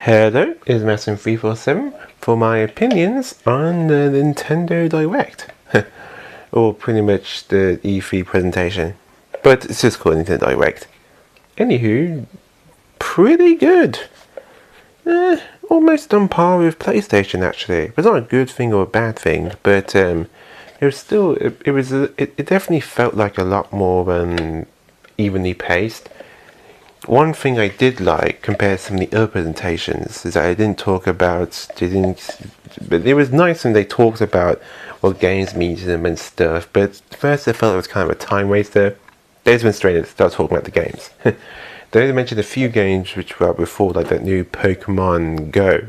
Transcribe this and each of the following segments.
Hello, it's Masson347 for my opinions on the Nintendo Direct. Or pretty much the E3 presentation. But it's just called Nintendo Direct. Anywho, pretty good. Almost on par with PlayStation actually. It's not a good thing or a bad thing, but it was still, it definitely felt like a lot more evenly paced. One thing I did like compared to some of the other presentations is that I didn't talk about, but it was nice when they talked about what games mean to them and stuff, but first I felt it was kind of a time waster. They just went straight in and started talking about the games. They only mentioned a few games which were out before, like that new Pokemon Go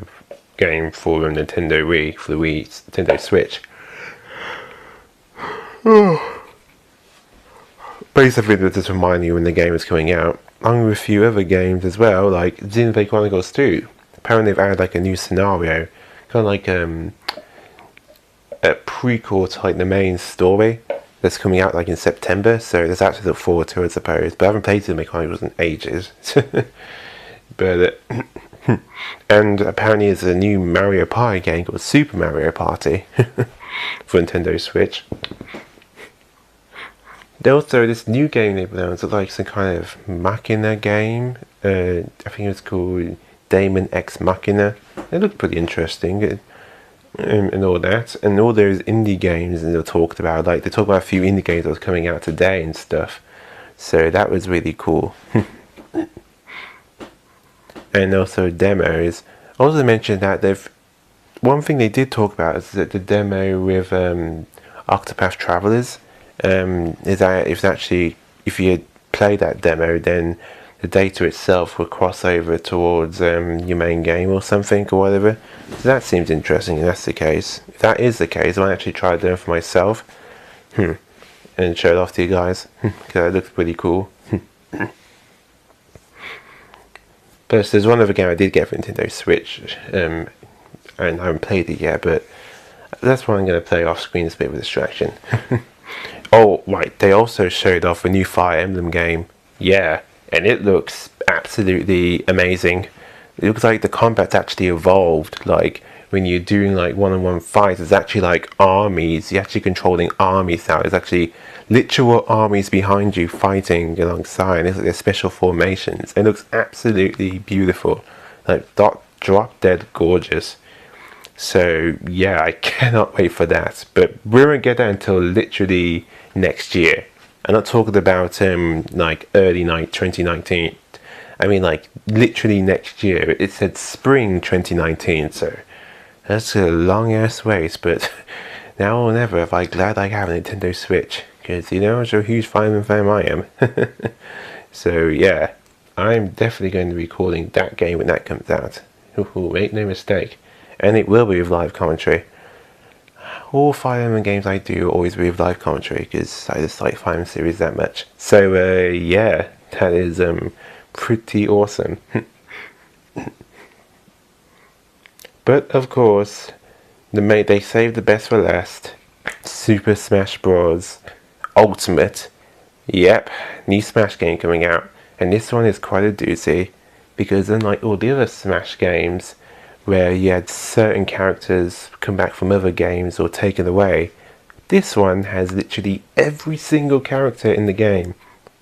game for Nintendo Wii, for the Wii, Nintendo Switch. Basically, they're just reminding you when the game is coming out. Along with a few other games as well, like Xenoblade Chronicles 2. Apparently they've added like a new scenario, kind of like a prequel to like the main story that's coming out like in September, so there's actually to look forward to, I suppose. But I haven't played Xenoblade Chronicles in ages. But and apparently there's a new Mario Party game called Super Mario Party for Nintendo Switch. Also, this new game they announced, like some kind of Machina game. I think it was called Daemon X Machina. It looked pretty interesting, and all that. And all those indie games that they talked about, like they talked about a few indie games that was coming out today and stuff. So that was really cool. And also demos. Also mentioned that one thing they did talk about is that the demo with Octopath Travelers. Is that if you play that demo, then the data itself will cross over towards your main game or something or whatever. So that seems interesting if that's the case. If that is the case, I might actually try it there for myself and show it off to you guys because it looks pretty cool. Plus, there's one other game I did get for Nintendo Switch, and I haven't played it yet, but that's what I'm going to play off screen. It's a bit of a distraction. Oh, right, they also showed off a new Fire Emblem game. Yeah, and it looks absolutely amazing. It looks like the combat's actually evolved. Like, when you're doing, like, one-on-one fights, it's actually, like, armies. You're actually controlling armies now. There's actually literal armies behind you fighting alongside. It's like their special formations. It looks absolutely beautiful. Like, drop-dead gorgeous. So, yeah, I cannot wait for that. But we won't get that until literally next year. I'm not talking about like early 2019. I mean like literally next year. It said spring 2019, so that's a long ass wait. But now or never, if I'm glad I have a Nintendo Switch, because you know I'm a huge fan I am. So yeah, I'm definitely going to be recording that game when that comes out. Make no mistake, and it will be with live commentary. All Fire Emblem games I do always be with live commentary because I just like Fire Emblem series that much. So yeah, that is pretty awesome. But of course, they saved the best for last. Super Smash Bros. Ultimate. Yep, new Smash game coming out, and this one is quite a doozy because unlike all the other Smash games, where you had certain characters come back from other games or taken away, this one has literally every single character in the game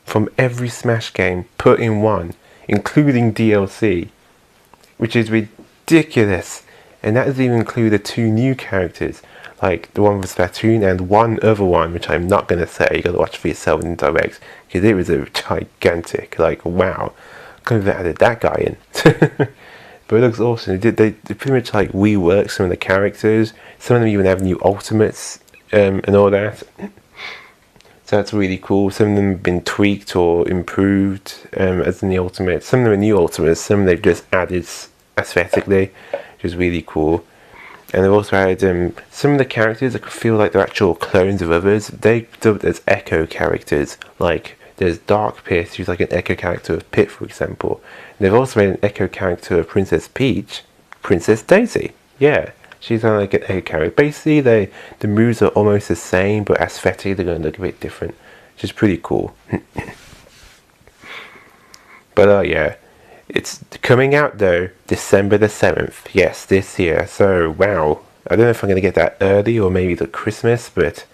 from every Smash game put in one, including DLC, which is ridiculous. And that doesn't even include the two new characters, like the one with Splatoon and one other one, which I'm not going to say. You got to watch for yourself in the direct, because it was a gigantic, like wow, couldn't have added that guy in. But it looks awesome. They pretty much like rework some of the characters. Some of them even have new ultimates and all that. So that's really cool. Some of them have been tweaked or improved as in the ultimates. Some of them are new ultimates. Some of them they've just added aesthetically, which is really cool. And they've also added some of the characters that feel like they're actual clones of others. They dubbed as echo characters. Like there's Dark Pit, who's like an echo character of Pit, for example. They've also made an echo character of Princess Peach, Princess Daisy. Yeah, she's kind of like an echo character. Basically, the moves are almost the same, but aesthetically they're going to look a bit different, which is pretty cool. But yeah, It's coming out though, December the 7th. Yes, this year. So, wow. I don't know if I'm going to get that early or maybe the Christmas, but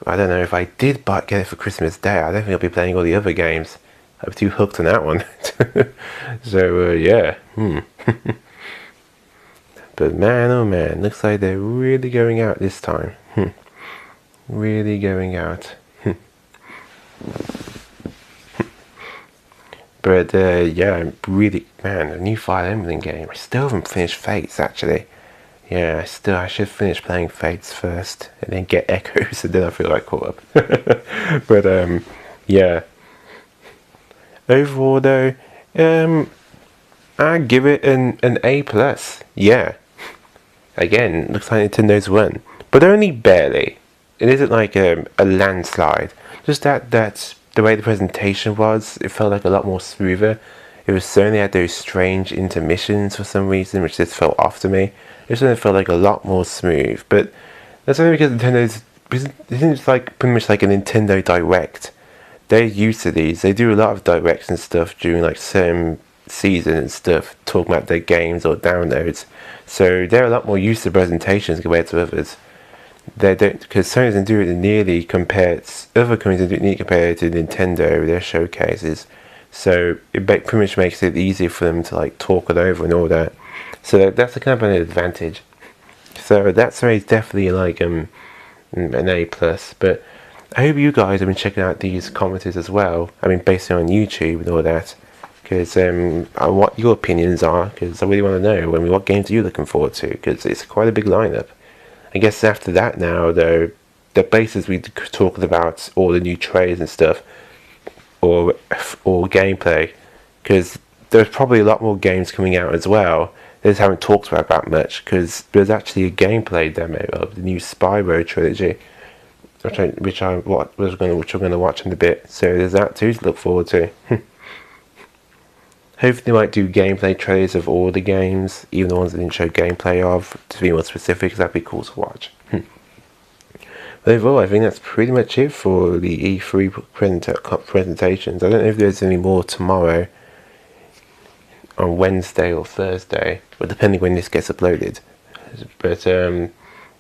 I don't know if I did get it for Christmas Day. I don't think I'll be playing all the other games. I'm too hooked on that one. So, yeah. But man, oh man, looks like they're really going out this time. Really going out. But yeah, I'm really, man, a new Fire Emblem game. I still haven't finished Fates actually. Yeah, I should finish playing Fates first and then get Echoes and then I feel like caught up. But yeah. Overall though, I give it an A plus. Yeah. Again, looks like Nintendo's won, but only barely. It isn't like a landslide. Just that the way the presentation was, it felt like a lot more smoother. It was certainly had those strange intermissions for some reason, which just felt off to me. It certainly felt like a lot more smooth, but that's only because it's like pretty much like a Nintendo Direct. They're used to these. They do a lot of directs and stuff during like certain season and stuff, talking about their games or downloads. So they're a lot more used to presentations compared to others. They don't, because Sony doesn't do it nearly compared. Other companies don't do it nearly compared to Nintendo, their showcases. So it pretty much makes it easier for them to like talk it over and all that. So that's a kind of an advantage. So that's definitely like an A plus. But I hope you guys have been checking out these conferences as well. I mean, based on YouTube and all that. Because what your opinions are, because I really want to know what games are you looking forward to, because it's quite a big lineup. I guess after that now, though, the basis we talking about all the new trailers and stuff, or gameplay, because there's probably a lot more games coming out as well. They just haven't talked about that much, because there's actually a gameplay demo of the new Spyro trilogy, which I'm going to watch in a bit. So there's that too to look forward to. Hopefully they might do gameplay trailers of all the games, even the ones that didn't show gameplay of, to be more specific, because that'd be cool to watch. But overall, I think that's pretty much it for the E3 presentations. I don't know if there's any more tomorrow, on Wednesday or Thursday, or depending when this gets uploaded. But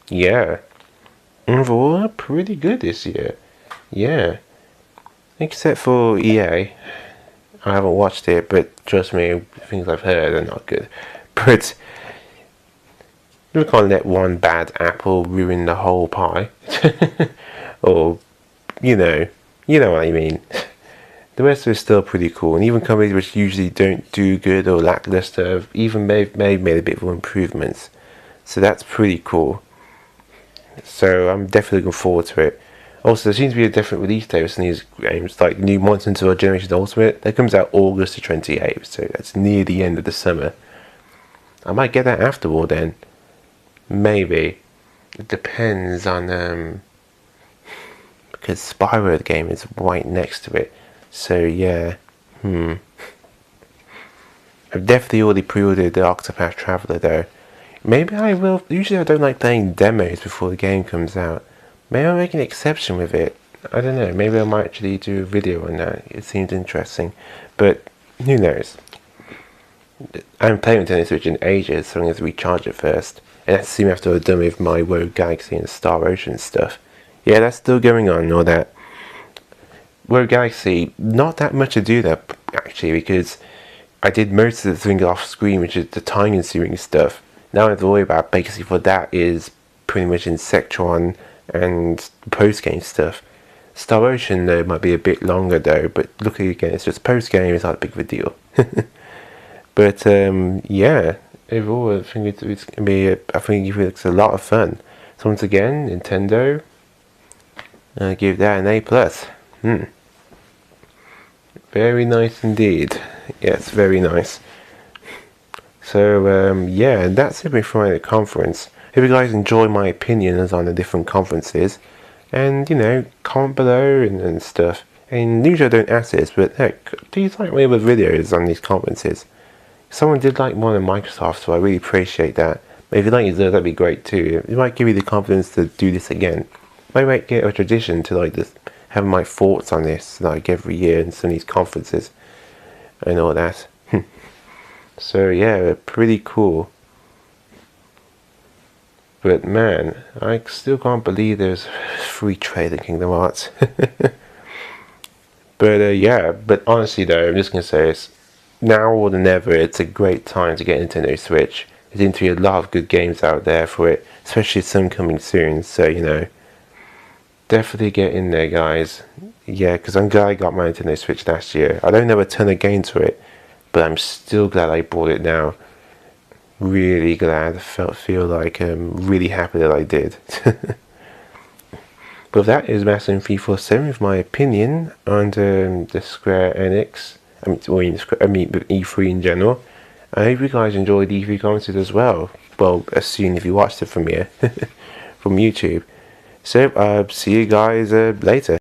yeah, overall, pretty good this year. Yeah, except for EA. I haven't watched it, but trust me, things I've heard are not good. But we can't let one bad apple ruin the whole pie. Or, you know what I mean. The rest of it's still pretty cool, and even companies which usually don't do good or lackluster have even made a bit of improvements. So that's pretty cool. So I'm definitely looking forward to it. Also, there seems to be a different release date for some of these games, like new Monster Hunter Generation Ultimate. That comes out August the 28th, so that's near the end of the summer. I might get that afterward then. Maybe. It depends on, because Spyro the game is right next to it. So yeah, I've definitely already pre-ordered the Octopath Traveler though. Maybe I will. Usually I don't like playing demos before the game comes out. Maybe I'll make an exception with it. I don't know. Maybe I might actually do a video on that. It seems interesting. But who knows? I haven't played Nintendo Switch in ages, so I'm going to recharge it first. And that's soon after I've done with my Rogue Galaxy and Star Ocean stuff. Yeah, that's still going on, all that. Rogue Galaxy, not that much to do there, actually, because I did most of the thing off screen, which is the time-consuming stuff. Now I have to worry about, basically, for that is pretty much in Sectron and post-game stuff. Star Ocean though might be a bit longer though, but luckily again it's just post-game, it's not a big of a deal. But yeah, overall I think it's gonna be I think it's a lot of fun. So once again, Nintendo, I give that an A plus. Very nice indeed. Yes, very nice. So yeah, and that's it for the conference. Hope you guys enjoy my opinions on the different conferences, and comment below and stuff. And usually I don't ask this, but heck, do you like my other videos on these conferences? Someone did like one on Microsoft, so I really appreciate that. But if you like yours, that'd be great too. It might give you the confidence to do this again. I might get a tradition to like just have my thoughts on this like every year in some of these conferences and all that. So yeah, pretty cool. But man, I still can't believe there's free trade in Kingdom Hearts. But yeah, but honestly though, I'm just gonna say it's now more than ever. It's a great time to get Nintendo Switch. There seems to be a lot of good games out there for it, especially some coming soon. So you know, definitely get in there, guys. Yeah, because I'm glad I got my Nintendo Switch last year. I don't know a ton of games for it, but I'm still glad I bought it now. Really glad. I feel like really happy that I did. But that is Master 347 with my opinion on the Square Enix. I mean E3 in general. I hope you guys enjoyed the E3 content as well. Well, assuming if you watched it from here, from YouTube. So, see you guys later.